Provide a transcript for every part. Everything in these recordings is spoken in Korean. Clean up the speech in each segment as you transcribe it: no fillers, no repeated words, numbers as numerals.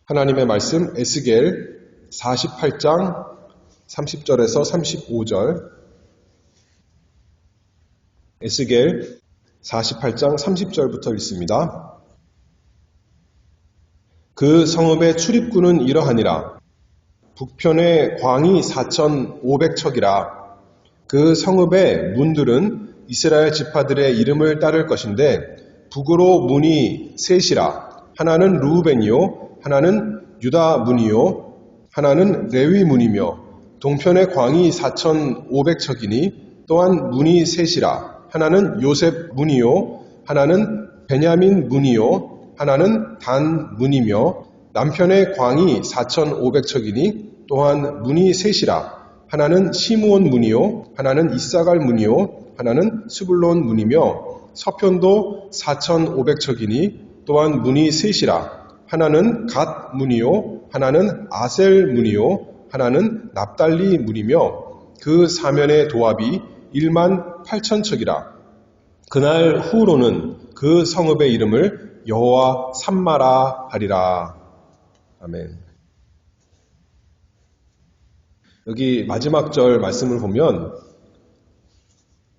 하나님의 말씀 에스겔 48장 30절에서 35절. 에스겔 48장 30절부터 읽습니다. 그 성읍의 출입구는 이러하니라. 북편의 광이 4,500척이라. 그 성읍의 문들은 이스라엘 지파들의 이름을 따를 것인데 북으로 문이 셋이라. 하나는 르우벤이요 하나는 유다 문이요 하나는 레위 문이며 동편의 광이 4,500척이니 또한 문이 셋이라. 하나는 요셉 문이요 하나는 베냐민 문이요 하나는 단 문이며 남편의 광이 4,500척이니 또한 문이 셋이라. 하나는 시므온 문이요 하나는 이사갈 문이요 하나는 스불론 문이며 서편도 4,500척이니 또한 문이 셋이라. 하나는 갓 문이요 하나는 아셀 문이요 하나는 납달리 문이며 그 사면의 도합이 18,000척이라. 그날 후로는 그 성읍의 이름을 여호와 삼마라 하리라. 아멘. 여기 마지막 절 말씀을 보면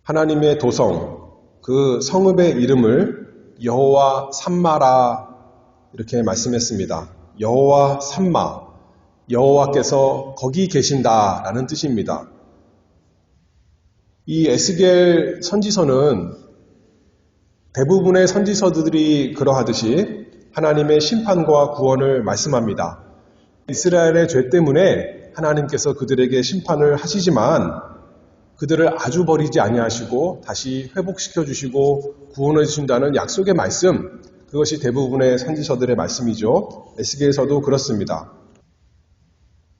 하나님의 도성, 그 성읍의 이름을 여호와 삼마라 이렇게 말씀했습니다. 여호와 삼마, 여호와께서 거기 계신다라는 뜻입니다. 이 에스겔 선지서는 대부분의 선지서들이 그러하듯이 하나님의 심판과 구원을 말씀합니다. 이스라엘의 죄 때문에 하나님께서 그들에게 심판을 하시지만 그들을 아주 버리지 아니하시고 다시 회복시켜 주시고 구원해 주신다는 약속의 말씀, 그것이 대부분의 선지서들의 말씀이죠. 에스겔서도 그렇습니다.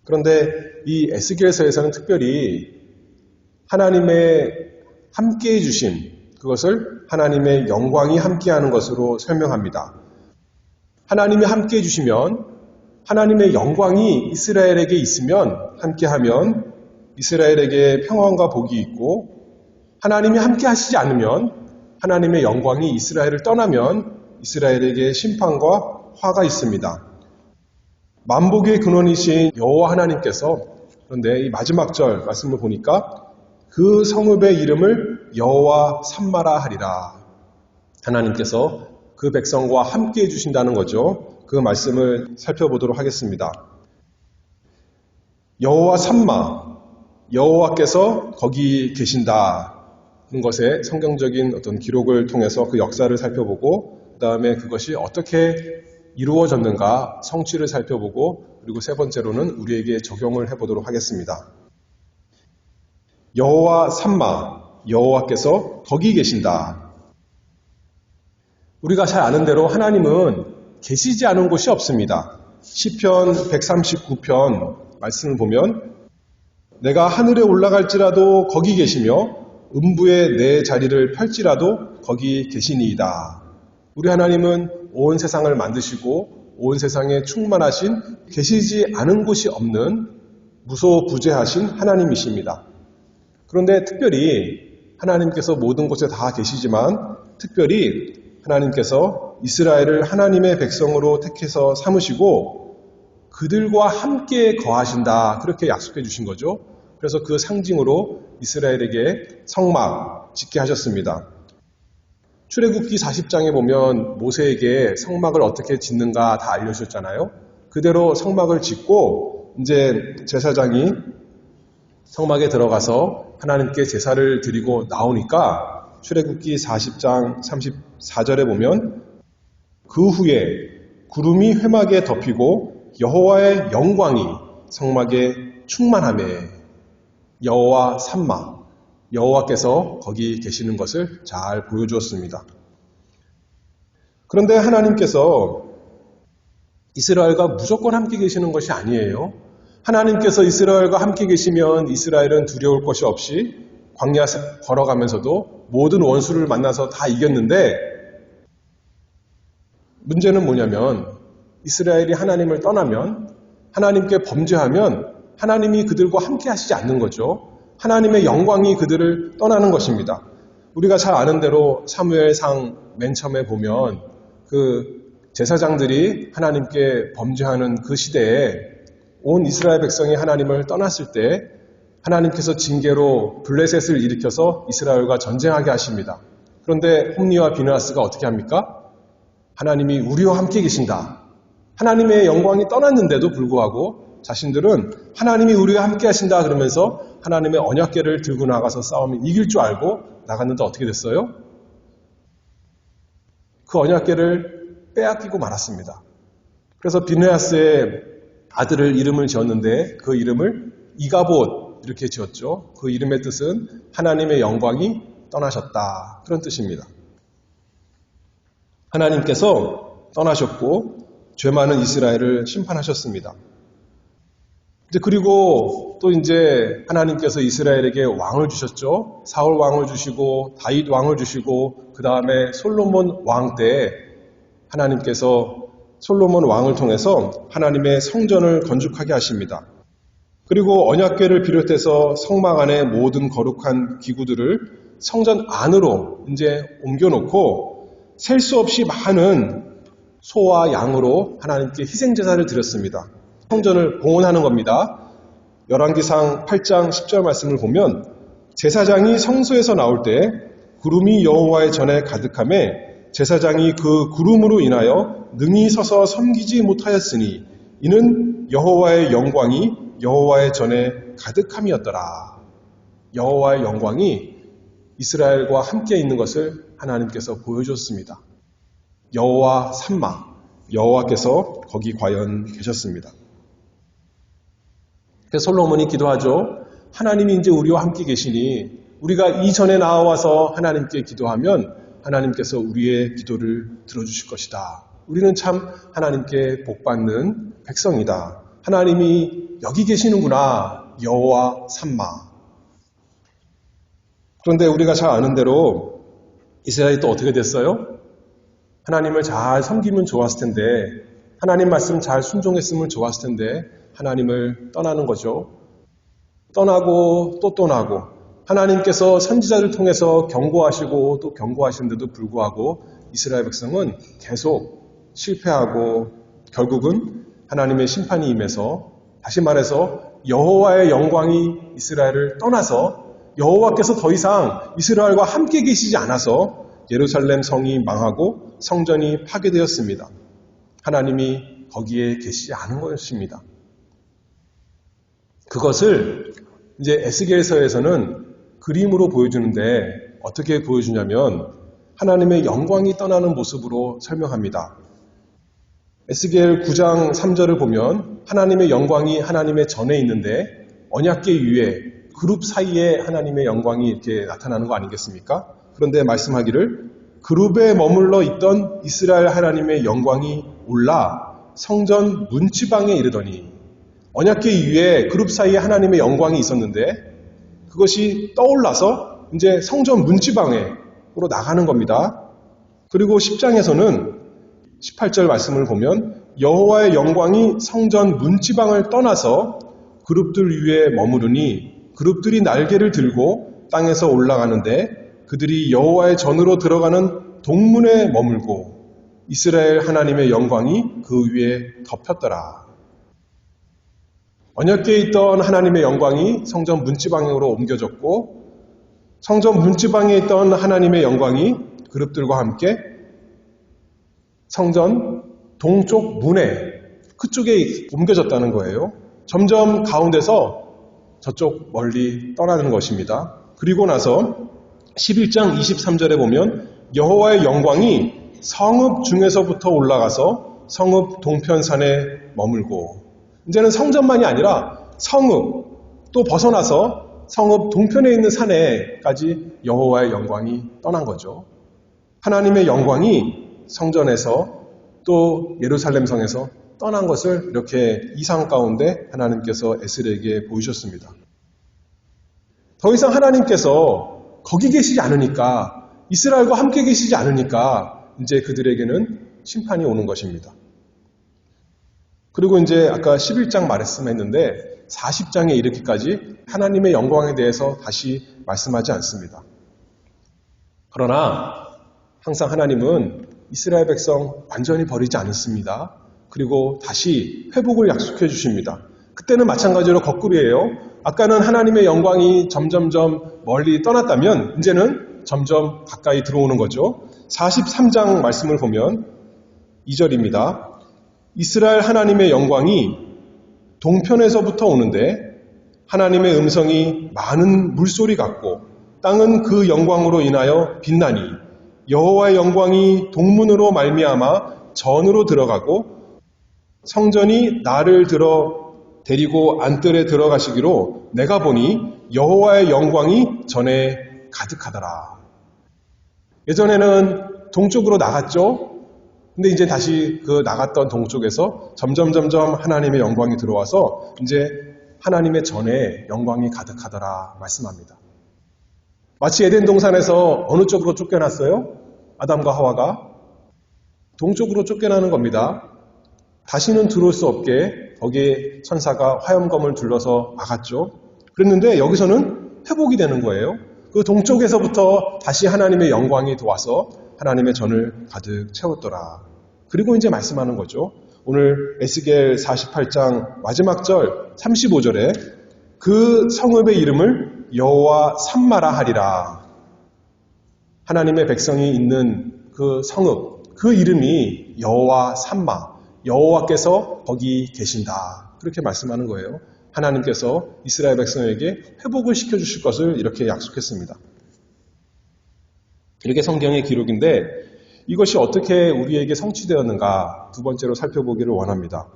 그런데 이 에스겔서에서는 특별히 하나님의 함께해 주심, 그것을 하나님의 영광이 함께하는 것으로 설명합니다. 하나님이 함께해 주시면 하나님의 영광이 이스라엘에게 있으면, 함께하면 이스라엘에게 평안과 복이 있고, 하나님이 함께 하시지 않으면 하나님의 영광이 이스라엘을 떠나면 이스라엘에게 심판과 화가 있습니다. 만복의 근원이신 여호와 하나님께서, 그런데 이 마지막 절 말씀을 보니까 그 성읍의 이름을 여호와 삼마라 하리라. 하나님께서 그 백성과 함께 해주신다는 거죠. 그 말씀을 살펴보도록 하겠습니다. 여호와 삼마, 여호와께서 거기 계신다는 것에 성경적인 어떤 기록을 통해서 그 역사를 살펴보고, 그 다음에 그것이 어떻게 이루어졌는가 성취를 살펴보고, 그리고 세 번째로는 우리에게 적용을 해보도록 하겠습니다. 여호와 삼마, 여호와께서 거기 계신다. 우리가 잘 아는 대로 하나님은 계시지 않은 곳이 없습니다. 시편 139편 말씀을 보면 내가 하늘에 올라갈지라도 거기 계시며 음부에 내 자리를 펼지라도 거기 계시니이다. 우리 하나님은 온 세상을 만드시고 온 세상에 충만하신, 계시지 않은 곳이 없는 무소부재하신 하나님이십니다. 그런데 특별히 하나님께서 모든 곳에 다 계시지만 특별히 하나님께서 이스라엘을 하나님의 백성으로 택해서 삼으시고 그들과 함께 거하신다, 그렇게 약속해 주신 거죠. 그래서 그 상징으로 이스라엘에게 성막 짓게 하셨습니다. 출애굽기 40장에 보면 모세에게 성막을 어떻게 짓는가 다 알려주셨잖아요. 그대로 성막을 짓고 이제 제사장이 성막에 들어가서 하나님께 제사를 드리고 나오니까 출애굽기 40장 34절에 보면 그 후에 구름이 회막에 덮이고 여호와의 영광이 성막에 충만하매 여호와 삼마, 여호와께서 거기 계시는 것을 잘 보여주었습니다. 그런데 하나님께서 이스라엘과 무조건 함께 계시는 것이 아니에요. 하나님께서 이스라엘과 함께 계시면 이스라엘은 두려울 것이 없이 광야 걸어가면서도 모든 원수를 만나서 다 이겼는데, 문제는 뭐냐면 이스라엘이 하나님을 떠나면, 하나님께 범죄하면 하나님이 그들과 함께 하시지 않는 거죠. 하나님의 영광이 그들을 떠나는 것입니다. 우리가 잘 아는 대로 사무엘상 맨 처음에 보면 그 제사장들이 하나님께 범죄하는 그 시대에 온 이스라엘 백성이 하나님을 떠났을 때 하나님께서 징계로 블레셋을 일으켜서 이스라엘과 전쟁하게 하십니다. 그런데 홈리와 비느하스가 어떻게 합니까? 하나님이 우리와 함께 계신다. 하나님의 영광이 떠났는데도 불구하고 자신들은 하나님이 우리와 함께 하신다 그러면서 하나님의 언약궤를 들고 나가서 싸우면 이길 줄 알고 나갔는데 어떻게 됐어요? 그 언약궤를 빼앗기고 말았습니다. 그래서 비느하스의 아들을 이름을 지었는데 그 이름을 이가봇 이렇게 지었죠. 그 이름의 뜻은 하나님의 영광이 떠나셨다. 그런 뜻입니다. 하나님께서 떠나셨고 죄 많은 이스라엘을 심판하셨습니다. 그리고 또 이제 하나님께서 이스라엘에게 왕을 주셨죠. 사울 왕을 주시고 다윗 왕을 주시고 그 다음에 솔로몬 왕 때 하나님께서 솔로몬 왕을 통해서 하나님의 성전을 건축하게 하십니다. 그리고 언약궤를 비롯해서 성막 안의 모든 거룩한 기구들을 성전 안으로 이제 옮겨놓고 셀 수 없이 많은 소와 양으로 하나님께 희생제사를 드렸습니다. 성전을 봉헌하는 겁니다. 열왕기상 8장 10절 말씀을 보면 제사장이 성소에서 나올 때 구름이 여호와의 전에 가득하매 제사장이 그 구름으로 인하여 능히 서서 섬기지 못하였으니 이는 여호와의 영광이 여호와의 전에 가득함이었더라. 여호와의 영광이 이스라엘과 함께 있는 것을 하나님께서 보여줬습니다. 여호와 삼마, 여호와께서 거기 과연 계셨습니다. 그래서 솔로몬이 기도하죠. 하나님이 이제 우리와 함께 계시니 우리가 이전에 나와서 하나님께 기도하면 하나님께서 우리의 기도를 들어주실 것이다. 우리는 참 하나님께 복받는 백성이다. 하나님이 여기 계시는구나. 여호와 삼마. 그런데 우리가 잘 아는 대로 이스라엘이 또 어떻게 됐어요? 하나님을 잘 섬기면 좋았을 텐데 하나님 말씀 잘 순종했으면 좋았을 텐데 하나님을 떠나는 거죠. 떠나고 또 떠나고 하나님께서 선지자를 통해서 경고하시고 또 경고하시는데도 불구하고 이스라엘 백성은 계속 실패하고 결국은 하나님의 심판이 임해서 다시 말해서 여호와의 영광이 이스라엘을 떠나서 여호와께서 더 이상 이스라엘과 함께 계시지 않아서 예루살렘 성이 망하고 성전이 파괴되었습니다. 하나님이 거기에 계시지 않은 것입니다. 그것을 이제 에스겔서에서는 그림으로 보여주는데 어떻게 보여주냐면 하나님의 영광이 떠나는 모습으로 설명합니다. 에스겔 9장 3절을 보면 하나님의 영광이 하나님의 전에 있는데 언약궤 위에 그룹 사이에 하나님의 영광이 이렇게 나타나는 거 아니겠습니까? 그런데 말씀하기를 그룹에 머물러 있던 이스라엘 하나님의 영광이 올라 성전 문지방에 이르더니 언약궤 위에 그룹 사이에 하나님의 영광이 있었는데 그것이 떠올라서 이제 성전 문지방으로 나가는 겁니다. 그리고 10장에서는 18절 말씀을 보면 여호와의 영광이 성전 문지방을 떠나서 그룹들 위에 머무르니 그룹들이 날개를 들고 땅에서 올라가는데 그들이 여호와의 전으로 들어가는 동문에 머물고 이스라엘 하나님의 영광이 그 위에 덮였더라. 언약궤에 있던 하나님의 영광이 성전 문지방으로 옮겨졌고 성전 문지방에 있던 하나님의 영광이 그룹들과 함께 성전 동쪽 문에 그쪽에 옮겨졌다는 거예요. 점점 가운데서 저쪽 멀리 떠나는 것입니다. 그리고 나서 11장 23절에 보면 여호와의 영광이 성읍 중에서부터 올라가서 성읍 동편산에 머물고 이제는 성전만이 아니라 성읍 또 벗어나서 성읍 동편에 있는 산에까지 여호와의 영광이 떠난 거죠. 하나님의 영광이 성전에서 또 예루살렘 성에서 떠난 것을 이렇게 이상 가운데 하나님께서 에스겔에게 보이셨습니다. 더 이상 하나님께서 거기 계시지 않으니까 이스라엘과 함께 계시지 않으니까 이제 그들에게는 심판이 오는 것입니다. 그리고 이제 아까 11장 말씀했는데 40장에 이르기까지 하나님의 영광에 대해서 다시 말씀하지 않습니다. 그러나 항상 하나님은 이스라엘 백성 완전히 버리지 않았습니다. 그리고 다시 회복을 약속해 주십니다. 그때는 마찬가지로 거꾸로예요. 아까는 하나님의 영광이 점점점 멀리 떠났다면 이제는 점점 가까이 들어오는 거죠. 43장 말씀을 보면 2절입니다. 이스라엘 하나님의 영광이 동편에서부터 오는데 하나님의 음성이 많은 물소리 같고 땅은 그 영광으로 인하여 빛나니 여호와의 영광이 동문으로 말미암아 전으로 들어가고 성전이 나를 데리고 안뜰에 들어가시기로 내가 보니 여호와의 영광이 전에 가득하더라. 예전에는 동쪽으로 나갔죠. 근데 이제 다시 그 나갔던 동쪽에서 점점 하나님의 영광이 들어와서 이제 하나님의 전에 영광이 가득하더라 말씀합니다. 마치 에덴 동산에서 어느 쪽으로 쫓겨났어요? 아담과 하와가 동쪽으로 쫓겨나는 겁니다. 다시는 들어올 수 없게 거기에 천사가 화염검을 둘러서 막았죠. 그랬는데 여기서는 회복이 되는 거예요. 그 동쪽에서부터 다시 하나님의 영광이 도와서 하나님의 전을 가득 채웠더라. 그리고 이제 말씀하는 거죠. 오늘 에스겔 48장 마지막 절 35절에 그 성읍의 이름을 여호와 삼마라 하리라. 하나님의 백성이 있는 그 성읍, 그 이름이 여호와 삼마, 여호와께서 거기 계신다. 그렇게 말씀하는 거예요. 하나님께서 이스라엘 백성에게 회복을 시켜주실 것을 이렇게 약속했습니다. 이렇게 성경의 기록인데 이것이 어떻게 우리에게 성취되었는가 두 번째로 살펴보기를 원합니다.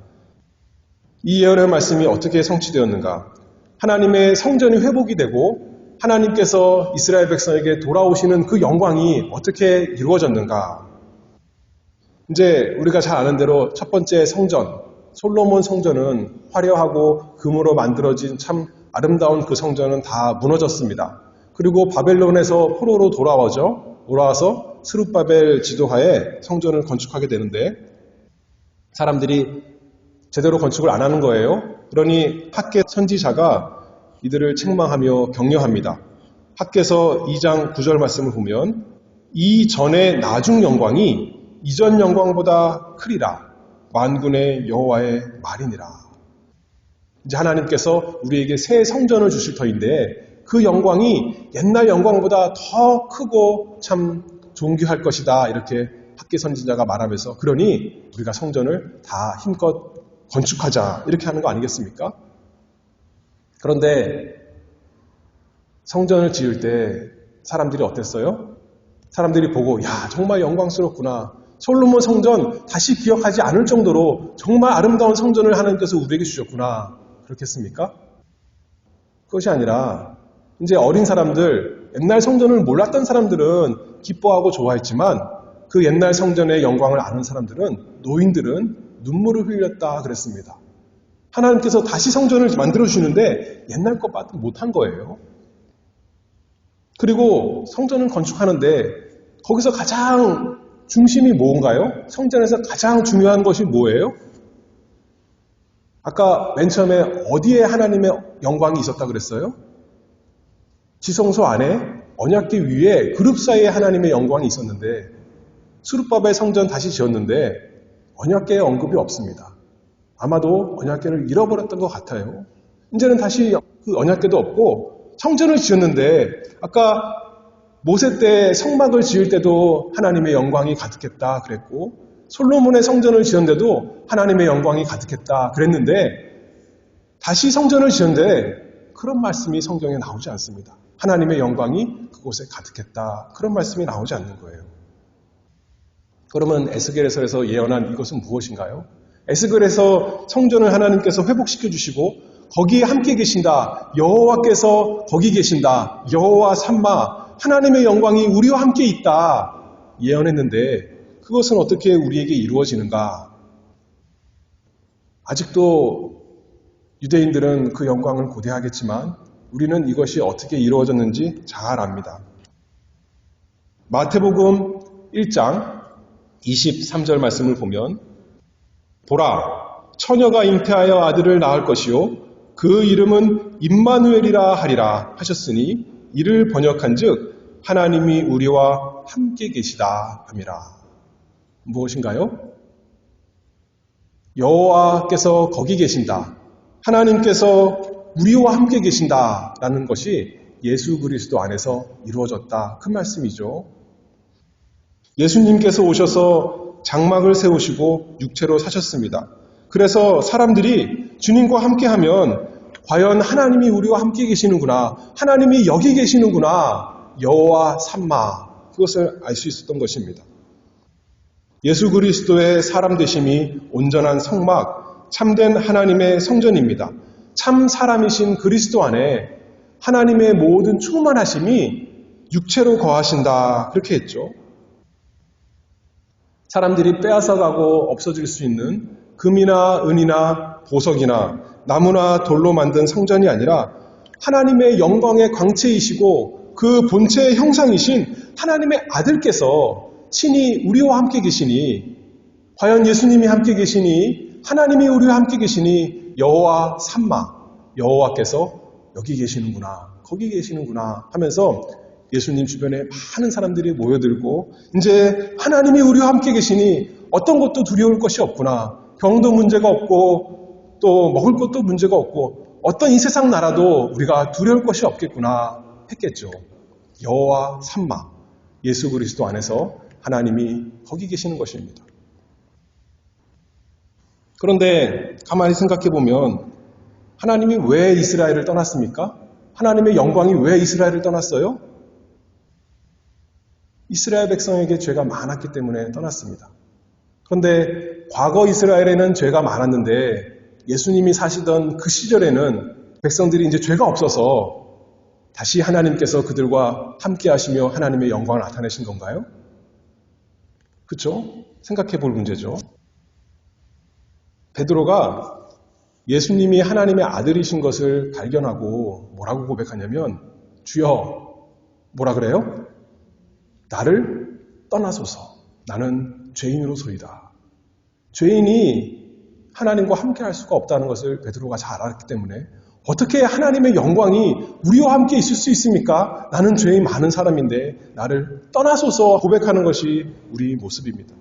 이 예언의 말씀이 어떻게 성취되었는가? 하나님의 성전이 회복이 되고 하나님께서 이스라엘 백성에게 돌아오시는 그 영광이 어떻게 이루어졌는가? 이제 우리가 잘 아는 대로 첫 번째 성전, 솔로몬 성전은 화려하고 금으로 만들어진 참 아름다운 그 성전은 다 무너졌습니다. 그리고 바벨론에서 포로로 돌아와서 스룹바벨 지도하에 성전을 건축하게 되는데 사람들이 제대로 건축을 안 하는 거예요. 그러니 학계 선지자가 이들을 책망하며 격려합니다. 학계서 2장 9절 말씀을 보면 이 전의 나중 영광이 이전 영광보다 크리라 만군의 여호와의 말이니라. 이제 하나님께서 우리에게 새 성전을 주실 터인데 그 영광이 옛날 영광보다 더 크고 참 존귀할 것이다. 이렇게 학계 선지자가 말하면서 그러니 우리가 성전을 다 힘껏 건축하자 이렇게 하는 거 아니겠습니까? 그런데 성전을 지을 때 사람들이 어땠어요? 사람들이 보고 야 정말 영광스럽구나. 솔로몬 성전 다시 기억하지 않을 정도로 정말 아름다운 성전을 하나님께서 우리에게 주셨구나. 그렇겠습니까? 그것이 아니라 이제 어린 사람들, 옛날 성전을 몰랐던 사람들은 기뻐하고 좋아했지만 그 옛날 성전의 영광을 아는 사람들은 노인들은 눈물을 흘렸다 그랬습니다. 하나님께서 다시 성전을 만들어주시는데 옛날 것밖에 못한 거예요. 그리고 성전을 건축하는데 거기서 가장 중심이 뭔가요? 성전에서 가장 중요한 것이 뭐예요? 아까 맨 처음에 어디에 하나님의 영광이 있었다 그랬어요? 지성소 안에 언약궤 위에 그룹 사이에 하나님의 영광이 있었는데 스룹바벨 성전 다시 지었는데 언약궤의 언급이 없습니다. 아마도 언약궤를 잃어버렸던 것 같아요. 이제는 다시 그 언약궤도 없고 성전을 지었는데 아까 모세 때 성막을 지을 때도 하나님의 영광이 가득했다 그랬고 솔로몬의 성전을 지었는데도 하나님의 영광이 가득했다 그랬는데 다시 성전을 지었는데 그런 말씀이 성경에 나오지 않습니다. 하나님의 영광이 그곳에 가득했다. 그런 말씀이 나오지 않는 거예요. 그러면 에스겔에서 예언한 이것은 무엇인가요? 에스겔에서 성전을 하나님께서 회복시켜 주시고 거기에 함께 계신다. 여호와께서 거기 계신다. 여호와 삼마 하나님의 영광이 우리와 함께 있다. 예언했는데 그것은 어떻게 우리에게 이루어지는가? 아직도 유대인들은 그 영광을 고대하겠지만 우리는 이것이 어떻게 이루어졌는지 잘 압니다. 마태복음 1장 23절 말씀을 보면 보라, 처녀가 잉태하여 아들을 낳을 것이요 그 이름은 임마누엘이라 하리라 하셨으니 이를 번역한 즉 하나님이 우리와 함께 계시다 함이라. 무엇인가요? 여호와께서 거기 계신다. 하나님께서 우리와 함께 계신다라는 것이 예수 그리스도 안에서 이루어졌다. 그 말씀이죠. 예수님께서 오셔서 장막을 세우시고 육체로 사셨습니다. 그래서 사람들이 주님과 함께하면 과연 하나님이 우리와 함께 계시는구나, 하나님이 여기 계시는구나, 여호와 삼마, 그것을 알 수 있었던 것입니다. 예수 그리스도의 사람 되심이 온전한 성막, 참된 하나님의 성전입니다. 참 사람이신 그리스도 안에 하나님의 모든 충만하심이 육체로 거하신다, 그렇게 했죠. 사람들이 빼앗아가고 없어질 수 있는 금이나 은이나 보석이나 나무나 돌로 만든 성전이 아니라 하나님의 영광의 광채이시고 그 본체의 형상이신 하나님의 아들께서 친히 우리와 함께 계시니, 과연 예수님이 함께 계시니, 하나님이 우리와 함께 계시니 여호와 삼마, 여호와께서 여기 계시는구나, 거기 계시는구나 하면서 예수님 주변에 많은 사람들이 모여들고, 이제 하나님이 우리와 함께 계시니 어떤 것도 두려울 것이 없구나, 병도 문제가 없고 또 먹을 것도 문제가 없고 어떤 이 세상 나라도 우리가 두려울 것이 없겠구나 했겠죠. 여호와 삼마, 예수 그리스도 안에서 하나님이 거기 계시는 것입니다. 그런데 가만히 생각해 보면 하나님이 왜 이스라엘을 떠났습니까? 하나님의 영광이 왜 이스라엘을 떠났어요? 이스라엘 백성에게 죄가 많았기 때문에 떠났습니다. 그런데 과거 이스라엘에는 죄가 많았는데 예수님이 사시던 그 시절에는 백성들이 이제 죄가 없어서 다시 하나님께서 그들과 함께 하시며 하나님의 영광을 나타내신 건가요? 그렇죠? 생각해 볼 문제죠. 베드로가 예수님이 하나님의 아들이신 것을 발견하고 뭐라고 고백하냐면, 주여, 뭐라 그래요? 나를 떠나소서. 나는 죄인으로소이다. 죄인이 하나님과 함께 할 수가 없다는 것을 베드로가 잘 알았기 때문에 어떻게 하나님의 영광이 우리와 함께 있을 수 있습니까? 나는 죄인 많은 사람인데 나를 떠나소서 고백하는 것이 우리 모습입니다.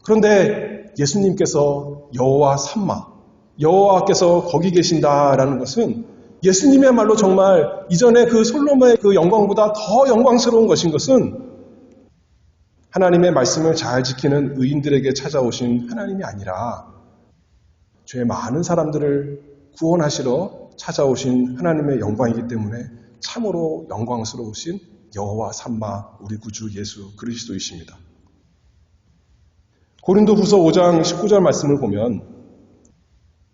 그런데 예수님께서 여호와 삼마, 여호와께서 거기 계신다라는 것은 예수님이야말로 정말 이전에 그 솔로몬의 그 영광보다 더 영광스러운 것인 것은 하나님의 말씀을 잘 지키는 의인들에게 찾아오신 하나님이 아니라 죄 많은 사람들을 구원하시러 찾아오신 하나님의 영광이기 때문에 참으로 영광스러우신 여호와 삼마, 우리 구주 예수 그리스도이십니다. 고린도후서 5장 19절 말씀을 보면,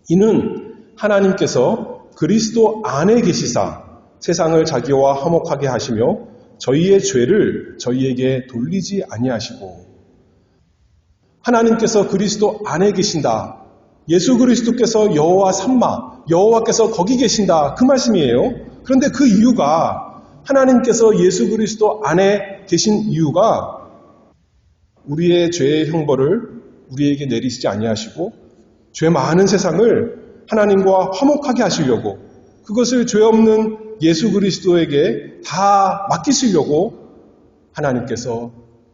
이는 하나님께서 그리스도 안에 계시사 세상을 자기와 화목하게 하시며 저희의 죄를 저희에게 돌리지 아니하시고, 하나님께서 그리스도 안에 계신다. 예수 그리스도께서 여호와 삼마, 여호와께서 거기 계신다. 그 말씀이에요. 그런데 그 이유가, 하나님께서 예수 그리스도 안에 계신 이유가 우리의 죄의 형벌을 우리에게 내리시지 아니하시고 죄 많은 세상을 하나님과 화목하게 하시려고, 그것을 죄 없는 예수 그리스도에게 다 맡기시려고 하나님께서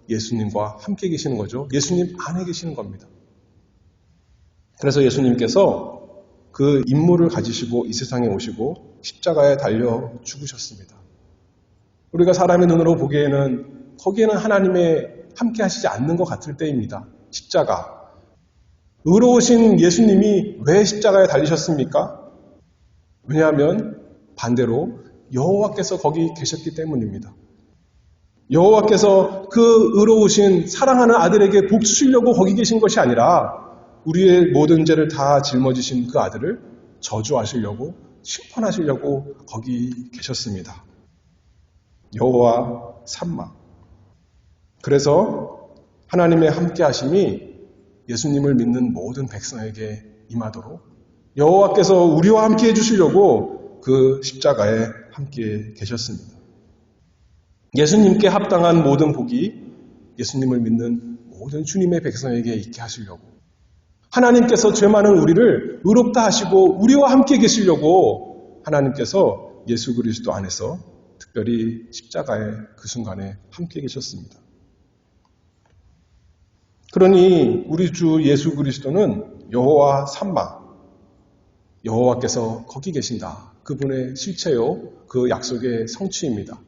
예수님과 함께 계시는 거죠. 예수님 안에 계시는 겁니다. 그래서 예수님께서 그 임무를 가지시고 이 세상에 오시고 십자가에 달려 죽으셨습니다. 우리가 사람의 눈으로 보기에는 거기에는 하나님의 함께 하시지 않는 것 같을 때입니다. 십자가. 의로우신 예수님이 왜 십자가에 달리셨습니까? 왜냐하면 반대로 여호와께서 거기 계셨기 때문입니다. 여호와께서 그 의로우신 사랑하는 아들에게 복 주시려고 거기 계신 것이 아니라 우리의 모든 죄를 다 짊어지신 그 아들을 저주하시려고, 심판하시려고 거기 계셨습니다. 여호와 삼마. 그래서 하나님의 함께 하심이 예수님을 믿는 모든 백성에게 임하도록 여호와께서 우리와 함께 해주시려고 그 십자가에 함께 계셨습니다. 예수님께 합당한 모든 복이 예수님을 믿는 모든 주님의 백성에게 있게 하시려고, 하나님께서 죄 많은 우리를 의롭다 하시고 우리와 함께 계시려고 하나님께서 예수 그리스도 안에서 특별히 십자가의 그 순간에 함께 계셨습니다. 그러니 우리 주 예수 그리스도는 여호와 삼마, 여호와께서 거기 계신다. 그분의 실체요, 그 약속의 성취입니다.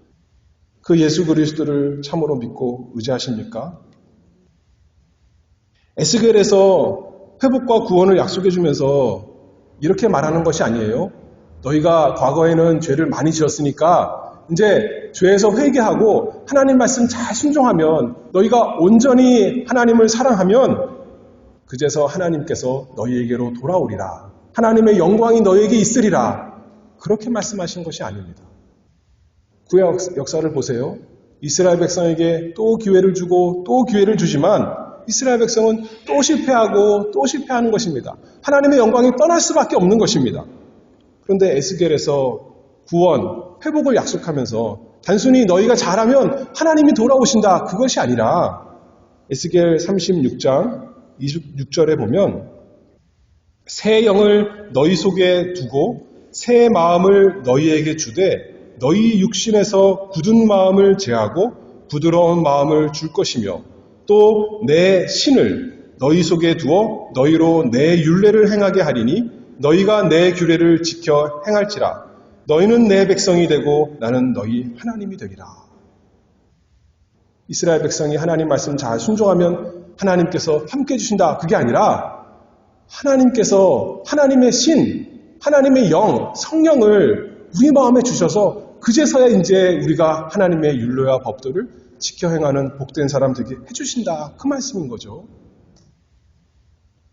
그 예수 그리스도를 참으로 믿고 의지하십니까? 에스겔에서 회복과 구원을 약속해 주면서 이렇게 말하는 것이 아니에요. 너희가 과거에는 죄를 많이 지었으니까 이제 죄에서 회개하고 하나님 말씀 잘 순종하면, 너희가 온전히 하나님을 사랑하면 그제서 하나님께서 너희에게로 돌아오리라. 하나님의 영광이 너희에게 있으리라. 그렇게 말씀하신 것이 아닙니다. 구약 역사를 보세요. 이스라엘 백성에게 또 기회를 주고 또 기회를 주지만 이스라엘 백성은 또 실패하고 또 실패하는 것입니다. 하나님의 영광이 떠날 수밖에 없는 것입니다. 그런데 에스겔에서 구원, 회복을 약속하면서 단순히 너희가 잘하면 하나님이 돌아오신다, 그것이 아니라 에스겔 36장 26절에 보면 새 영을 너희 속에 두고 새 마음을 너희에게 주되 너희 육신에서 굳은 마음을 제하고 부드러운 마음을 줄 것이며 또 내 신을 너희 속에 두어 너희로 내 율례를 행하게 하리니 너희가 내 규례를 지켜 행할지라. 너희는 내 백성이 되고 나는 너희 하나님이 되리라. 이스라엘 백성이 하나님 말씀 잘 순종하면 하나님께서 함께 해주신다, 그게 아니라 하나님께서 하나님의 신, 하나님의 영, 성령을 우리 마음에 주셔서 그제서야 이제 우리가 하나님의 율례와 법도를 지켜 행하는 복된 사람 되게 해주신다, 그 말씀인 거죠.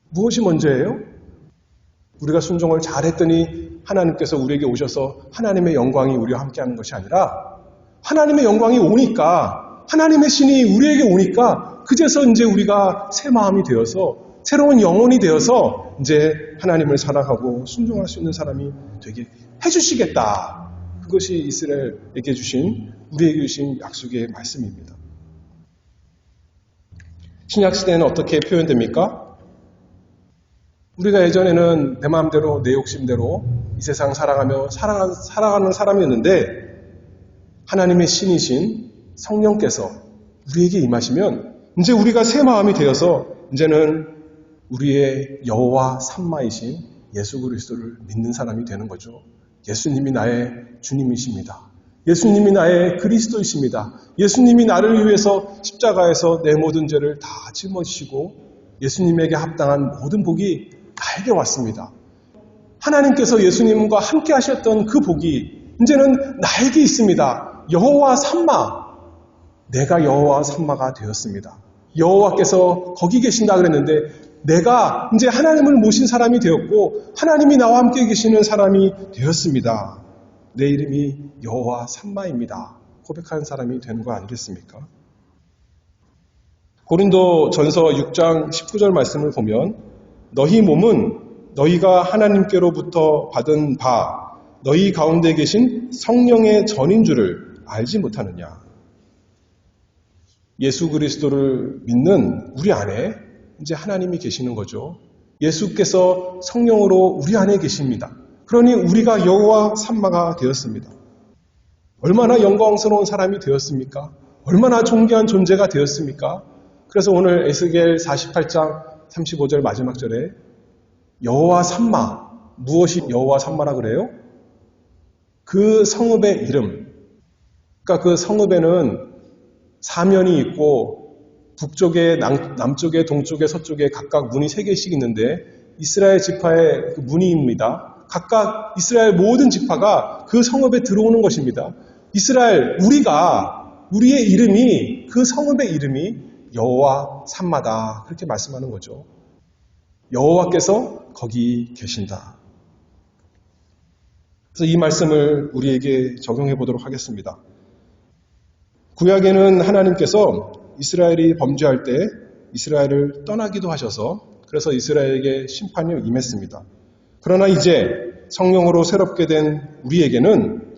무엇이 먼저예요? 우리가 순종을 잘했더니 하나님께서 우리에게 오셔서 하나님의 영광이 우리와 함께하는 것이 아니라 하나님의 영광이 오니까, 하나님의 신이 우리에게 오니까 그제서 이제 우리가 새 마음이 되어서 새로운 영혼이 되어서 이제 하나님을 사랑하고 순종할 수 있는 사람이 되게 해주시겠다. 그것이 이스라엘에게 주신, 우리에게 주신 약속의 말씀입니다. 신약시대는 어떻게 표현됩니까? 우리가 예전에는 내 마음대로 내 욕심대로 이 세상 살아가며 살아가는 사람이었는데 하나님의 신이신 성령께서 우리에게 임하시면 이제 우리가 새 마음이 되어서 이제는 우리의 여호와 삼마이신 예수 그리스도를 믿는 사람이 되는 거죠. 예수님이 나의 주님이십니다. 예수님이 나의 그리스도이십니다. 예수님이 나를 위해서 십자가에서 내 모든 죄를 다 짊어지시고 예수님에게 합당한 모든 복이 나에게 왔습니다. 하나님께서 예수님과 함께 하셨던 그 복이 이제는 나에게 있습니다. 여호와 삼마, 내가 여호와 삼마가 되었습니다. 여호와께서 거기 계신다 그랬는데 내가 이제 하나님을 모신 사람이 되었고 하나님이 나와 함께 계시는 사람이 되었습니다. 내 이름이 여호와 삼마입니다. 고백하는 사람이 되는 거 아니겠습니까? 고린도 전서 6장 19절 말씀을 보면 너희 몸은 너희가 하나님께로부터 받은 바 너희 가운데 계신 성령의 전인 줄을 알지 못하느냐. 예수 그리스도를 믿는 우리 안에 이제 하나님이 계시는 거죠. 예수께서 성령으로 우리 안에 계십니다. 그러니 우리가 여호와 삼마가 되었습니다. 얼마나 영광스러운 사람이 되었습니까? 얼마나 존귀한 존재가 되었습니까? 그래서 오늘 에스겔 48장 35절 마지막 절에 여호와 삼마, 무엇이 여호와 삼마라 그래요? 그 성읍의 이름. 그러니까 그 성읍에는 사면이 있고 북쪽에, 남쪽에, 동쪽에, 서쪽에 각각 문이 3개씩 있는데 이스라엘 지파의 그 문이입니다. 각각 이스라엘 모든 지파가 그 성읍에 들어오는 것입니다. 이스라엘, 우리의 이름이, 그 성읍의 이름이 여호와 삼마다, 그렇게 말씀하는 거죠. 여호와께서 거기 계신다. 그래서 이 말씀을 우리에게 적용해 보도록 하겠습니다. 구약에는 하나님께서 이스라엘이 범죄할 때 이스라엘을 떠나기도 하셔서 그래서 이스라엘에게 심판이 임했습니다. 그러나 이제 성령으로 새롭게 된 우리에게는,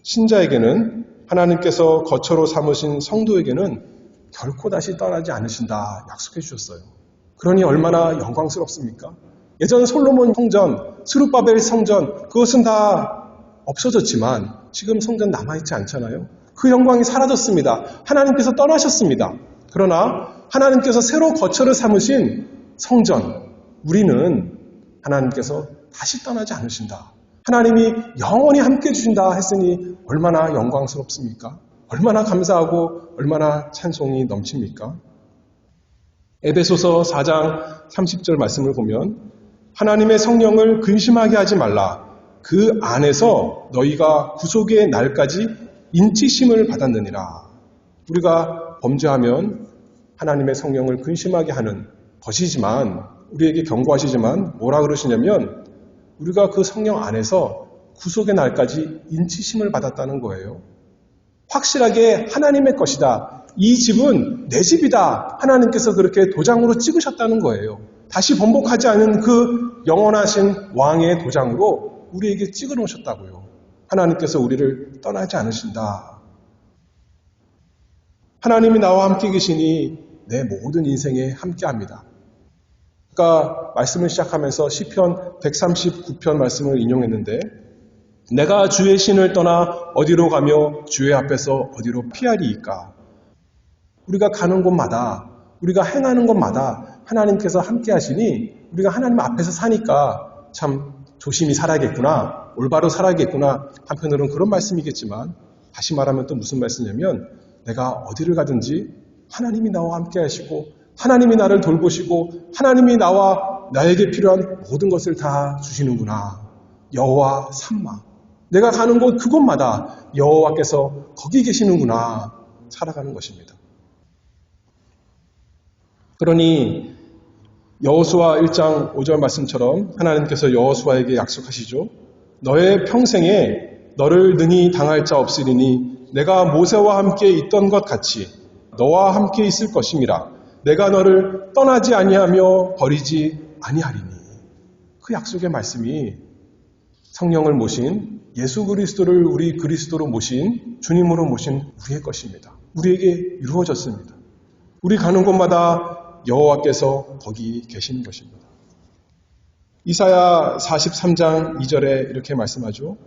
신자에게는, 하나님께서 거처로 삼으신 성도에게는 결코 다시 떠나지 않으신다 약속해 주셨어요. 그러니 얼마나 영광스럽습니까? 예전 솔로몬 성전, 스룹바벨 성전, 그것은 다 없어졌지만 지금 성전 남아있지 않잖아요. 그 영광이 사라졌습니다. 하나님께서 떠나셨습니다. 그러나 하나님께서 새로 거처를 삼으신 성전, 우리는 하나님께서 다시 떠나지 않으신다. 하나님이 영원히 함께 해주신다 했으니 얼마나 영광스럽습니까? 얼마나 감사하고 얼마나 찬송이 넘칩니까? 에베소서 4장 30절 말씀을 보면 하나님의 성령을 근심하게 하지 말라. 그 안에서 너희가 구속의 날까지 인치심을 받았느니라. 우리가 범죄하면 하나님의 성령을 근심하게 하는 것이지만 우리에게 경고하시지만 뭐라 그러시냐면 우리가 그 성령 안에서 구속의 날까지 인치심을 받았다는 거예요. 확실하게 하나님의 것이다. 이 집은 내 집이다. 하나님께서 그렇게 도장으로 찍으셨다는 거예요. 다시 번복하지 않은 그 영원하신 왕의 도장으로 우리에게 찍어 놓으셨다고요. 하나님께서 우리를 떠나지 않으신다. 하나님이 나와 함께 계시니 내 모든 인생에 함께합니다. 아까 말씀을 시작하면서 시편 139편 말씀을 인용했는데 내가 주의 신을 떠나 어디로 가며 주의 앞에서 어디로 피하리이까. 우리가 가는 곳마다 우리가 행하는 곳마다 하나님께서 함께 하시니 우리가 하나님 앞에서 사니까 참 조심히 살아야겠구나, 올바로 살아야겠구나. 한편으로는 그런 말씀이겠지만 다시 말하면 또 무슨 말씀이냐면 내가 어디를 가든지 하나님이 나와 함께 하시고 하나님이 나를 돌보시고 하나님이 나에게 필요한 모든 것을 다 주시는구나. 여호와 삼마. 내가 가는 곳 그곳마다 여호와께서 거기 계시는구나. 살아가는 것입니다. 그러니 여호수아 1장 5절 말씀처럼 하나님께서 여호수아에게 약속하시죠. 너의 평생에 너를 능히 당할 자 없으리니 내가 모세와 함께 있던 것 같이 너와 함께 있을 것임이라. 내가 너를 떠나지 아니하며 버리지 아니하리니. 그 약속의 말씀이 성령을 모신 예수 그리스도를 우리 그리스도로 모신 주님으로 모신 우리의 것입니다. 우리에게 이루어졌습니다. 우리 가는 곳마다 여호와께서 거기 계시는 것입니다. 이사야 43장 2절에 이렇게 말씀하죠.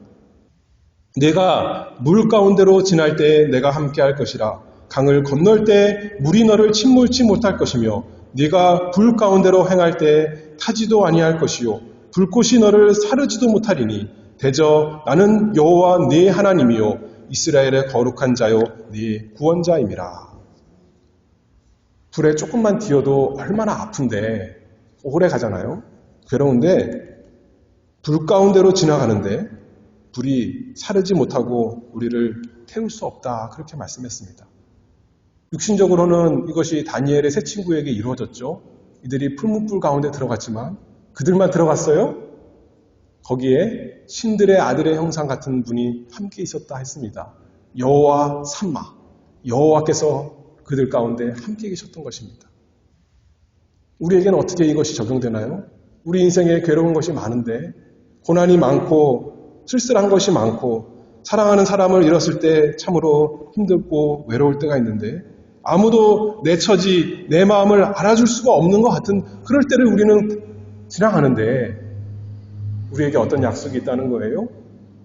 내가 물 가운데로 지날 때에 내가 함께할 것이라. 강을 건널 때 물이 너를 침몰치 못할 것이며 네가 불 가운데로 행할 때 타지도 아니할 것이요 불꽃이 너를 사르지도 못하리니 대저 나는 여호와 네 하나님이요 이스라엘의 거룩한 자요 네 구원자임이라. 불에 조금만 튀어도 얼마나 아픈데 오래 가잖아요. 괴로운데 불 가운데로 지나가는데 불이 사르지 못하고 우리를 태울 수 없다. 그렇게 말씀했습니다. 육신적으로는 이것이 다니엘의 세 친구에게 이루어졌죠. 이들이 풀무불 가운데 들어갔지만 그들만 들어갔어요? 거기에 신들의 아들의 형상 같은 분이 함께 있었다 했습니다. 여호와 삼마. 여호와께서 그들 가운데 함께 계셨던 것입니다. 우리에게는 어떻게 이것이 적용되나요? 우리 인생에 괴로운 것이 많은데 고난이 많고 쓸쓸한 것이 많고 사랑하는 사람을 잃었을 때 참으로 힘들고 외로울 때가 있는데 아무도 내 처지, 내 마음을 알아줄 수가 없는 것 같은 그럴 때를 우리는 지나가는데 우리에게 어떤 약속이 있다는 거예요?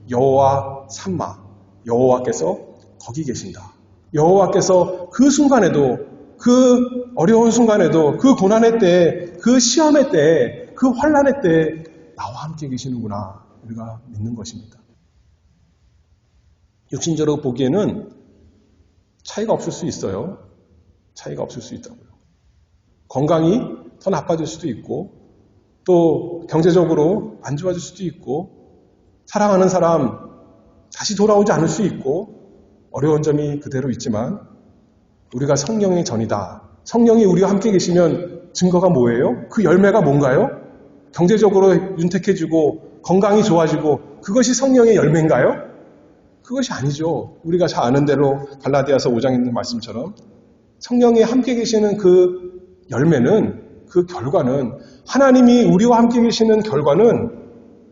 여호와 삼마. 여호와께서 거기 계신다. 여호와께서 그 순간에도 그 어려운 순간에도 그 고난의 때, 그 시험의 때, 그 환난의 때 나와 함께 계시는구나. 우리가 믿는 것입니다. 육신적으로 보기에는 차이가 없을 수 있어요. 차이가 없을 수 있다고요. 건강이 더 나빠질 수도 있고 또 경제적으로 안 좋아질 수도 있고 사랑하는 사람 다시 돌아오지 않을 수 있고 어려운 점이 그대로 있지만 우리가 성령의 전이다. 성령이 우리와 함께 계시면 증거가 뭐예요? 그 열매가 뭔가요? 경제적으로 윤택해지고 건강이 좋아지고 그것이 성령의 열매인가요? 그것이 아니죠. 우리가 잘 아는 대로 갈라디아서 5장에 있는 말씀처럼 성령이 함께 계시는 그 열매는 그 결과는 하나님이 우리와 함께 계시는 결과는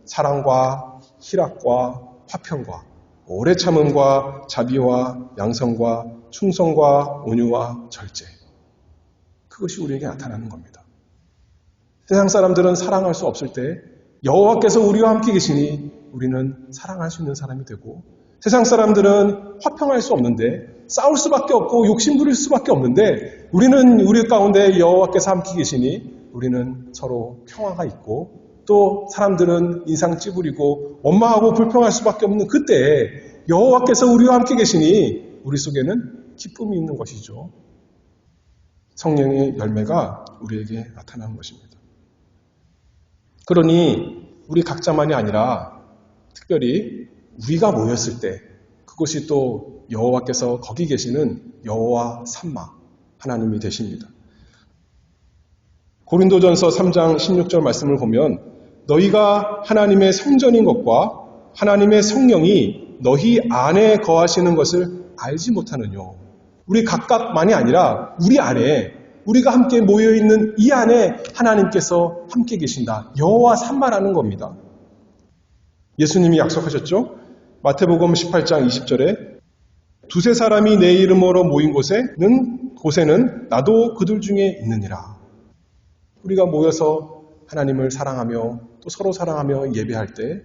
사랑과 희락과 화평과 오래 참음과 자비와 양성과 충성과 온유와 절제. 그것이 우리에게 나타나는 겁니다. 세상 사람들은 사랑할 수 없을 때 여호와께서 우리와 함께 계시니 우리는 사랑할 수 있는 사람이 되고 세상 사람들은 화평할 수 없는데 싸울 수밖에 없고 욕심 부릴 수밖에 없는데 우리는 우리 가운데 여호와께서 함께 계시니 우리는 서로 평화가 있고 또 사람들은 인상 찌푸리고 원망하고 불평할 수밖에 없는 그때에 여호와께서 우리와 함께 계시니 우리 속에는 기쁨이 있는 것이죠. 성령의 열매가 우리에게 나타나는 것입니다. 그러니 우리 각자만이 아니라 특별히 우리가 모였을 때 그것이 또 여호와께서 거기 계시는 여호와 삼마 하나님이 되십니다. 고린도전서 3장 16절 말씀을 보면 너희가 하나님의 성전인 것과 하나님의 성령이 너희 안에 거하시는 것을 알지 못하느뇨. 우리 각각만이 아니라 우리 안에 우리가 함께 모여있는 이 안에 하나님께서 함께 계신다. 여호와 삼마라는 겁니다. 예수님이 약속하셨죠? 마태복음 18장 20절에 두세 사람이 내 이름으로 모인 곳에는 나도 그들 중에 있느니라. 우리가 모여서 하나님을 사랑하며 또 서로 사랑하며 예배할 때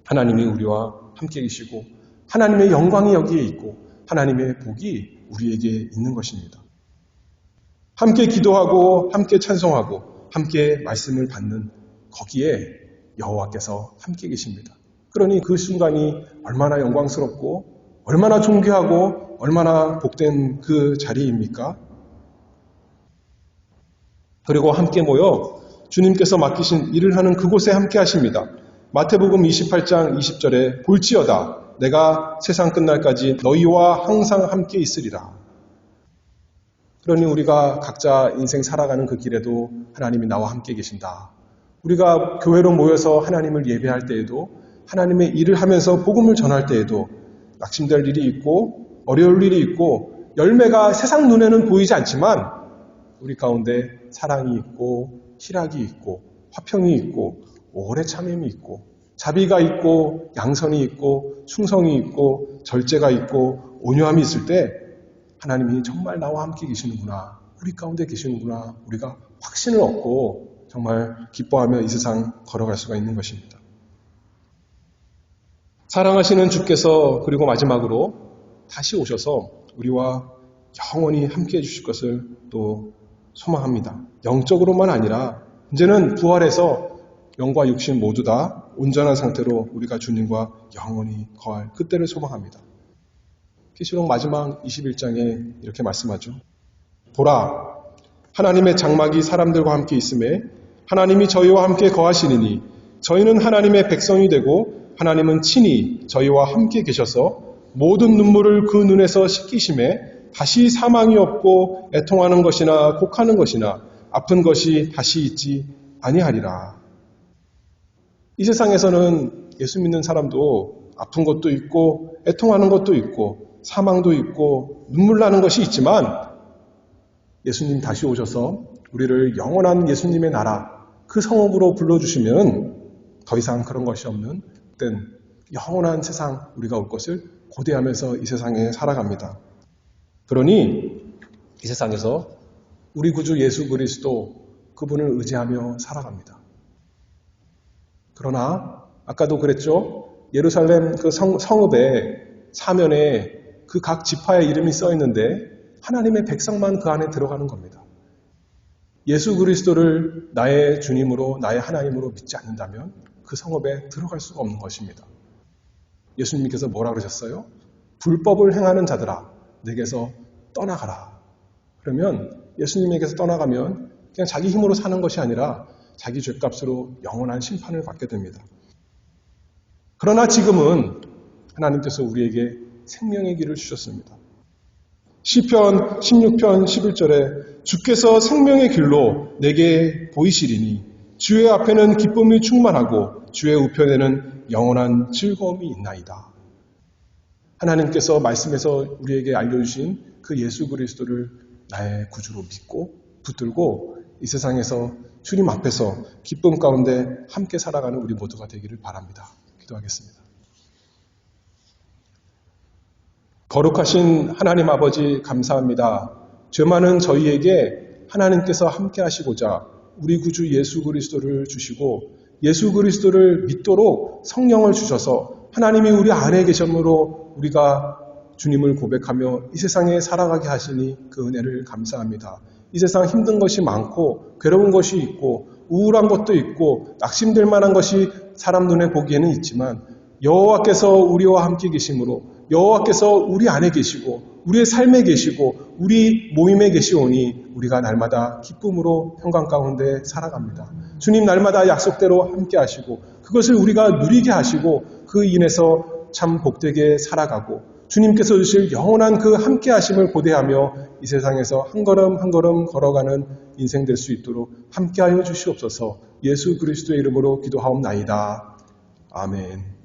하나님이 우리와 함께 계시고 하나님의 영광이 여기에 있고 하나님의 복이 우리에게 있는 것입니다. 함께 기도하고 함께 찬송하고 함께 말씀을 받는 거기에 여호와께서 함께 계십니다. 그러니 그 순간이 얼마나 영광스럽고 얼마나 존귀하고 얼마나 복된 그 자리입니까? 그리고 함께 모여 주님께서 맡기신 일을 하는 그곳에 함께 하십니다. 마태복음 28장 20절에 볼지어다 내가 세상 끝날까지 너희와 항상 함께 있으리라. 그러니 우리가 각자 인생 살아가는 그 길에도 하나님이 나와 함께 계신다. 우리가 교회로 모여서 하나님을 예배할 때에도 하나님의 일을 하면서 복음을 전할 때에도 낙심될 일이 있고 어려울 일이 있고 열매가 세상 눈에는 보이지 않지만 우리 가운데 사랑이 있고 희락이 있고 화평이 있고 오래 참음이 있고 자비가 있고 양선이 있고 충성이 있고 절제가 있고 온유함이 있을 때 하나님이 정말 나와 함께 계시는구나, 우리 가운데 계시는구나, 우리가 확신을 얻고 정말 기뻐하며 이 세상 걸어갈 수가 있는 것입니다. 사랑하시는 주께서 그리고 마지막으로 다시 오셔서 우리와 영원히 함께 해주실 것을 또 소망합니다. 영적으로만 아니라 이제는 부활해서 영과 육신 모두 다 온전한 상태로 우리가 주님과 영원히 거할 그때를 소망합니다. 계시록 마지막 21장에 이렇게 말씀하죠. 보라, 하나님의 장막이 사람들과 함께 있음에 하나님이 저희와 함께 거하시리니 저희는 하나님의 백성이 되고 하나님은 친히 저희와 함께 계셔서 모든 눈물을 그 눈에서 씻기심에 다시 사망이 없고 애통하는 것이나 곡하는 것이나 아픈 것이 다시 있지 아니하리라. 이 세상에서는 예수 믿는 사람도 아픈 것도 있고 애통하는 것도 있고 사망도 있고 눈물 나는 것이 있지만 예수님 다시 오셔서 우리를 영원한 예수님의 나라 그 성읍으로 불러주시면 더 이상 그런 것이 없는 영원한 세상 우리가 올 것을 고대하면서 이 세상에 살아갑니다. 그러니 이 세상에서 우리 구주 예수 그리스도 그분을 의지하며 살아갑니다. 그러나 아까도 그랬죠. 예루살렘 그 성읍의 사면에 그 각 지파의 이름이 써 있는데 하나님의 백성만 그 안에 들어가는 겁니다. 예수 그리스도를 나의 주님으로 나의 하나님으로 믿지 않는다면 그 성읍에 들어갈 수가 없는 것입니다. 예수님께서 뭐라 그러셨어요? 불법을 행하는 자들아 내게서 떠나가라. 그러면 예수님에게서 떠나가면 그냥 자기 힘으로 사는 것이 아니라 자기 죄값으로 영원한 심판을 받게 됩니다. 그러나 지금은 하나님께서 우리에게 생명의 길을 주셨습니다. 시편 16편 11절에 주께서 생명의 길로 내게 보이시리니 주의 앞에는 기쁨이 충만하고 주의 우편에는 영원한 즐거움이 있나이다. 하나님께서 말씀에서 우리에게 알려주신 그 예수 그리스도를 나의 구주로 믿고 붙들고 이 세상에서 주님 앞에서 기쁨 가운데 함께 살아가는 우리 모두가 되기를 바랍니다. 기도하겠습니다. 거룩하신 하나님 아버지 감사합니다. 죄 많은 저희에게 하나님께서 함께 하시고자 우리 구주 예수 그리스도를 주시고 예수 그리스도를 믿도록 성령을 주셔서 하나님이 우리 안에 계심으로 우리가 주님을 고백하며 이 세상에 살아가게 하시니 그 은혜를 감사합니다. 이 세상 힘든 것이 많고 괴로운 것이 있고 우울한 것도 있고 낙심될 만한 것이 사람 눈에 보기에는 있지만 여호와께서 우리와 함께 계심으로 여호와께서 우리 안에 계시고 우리의 삶에 계시고 우리 모임에 계시오니 우리가 날마다 기쁨으로 평강 가운데 살아갑니다. 주님 날마다 약속대로 함께 하시고 그것을 우리가 누리게 하시고 그 인해서 참 복되게 살아가고 주님께서 주실 영원한 그 함께 하심을 고대하며 이 세상에서 한 걸음 한 걸음 걸어가는 인생 될 수 있도록 함께하여 주시옵소서. 예수 그리스도의 이름으로 기도하옵나이다. 아멘.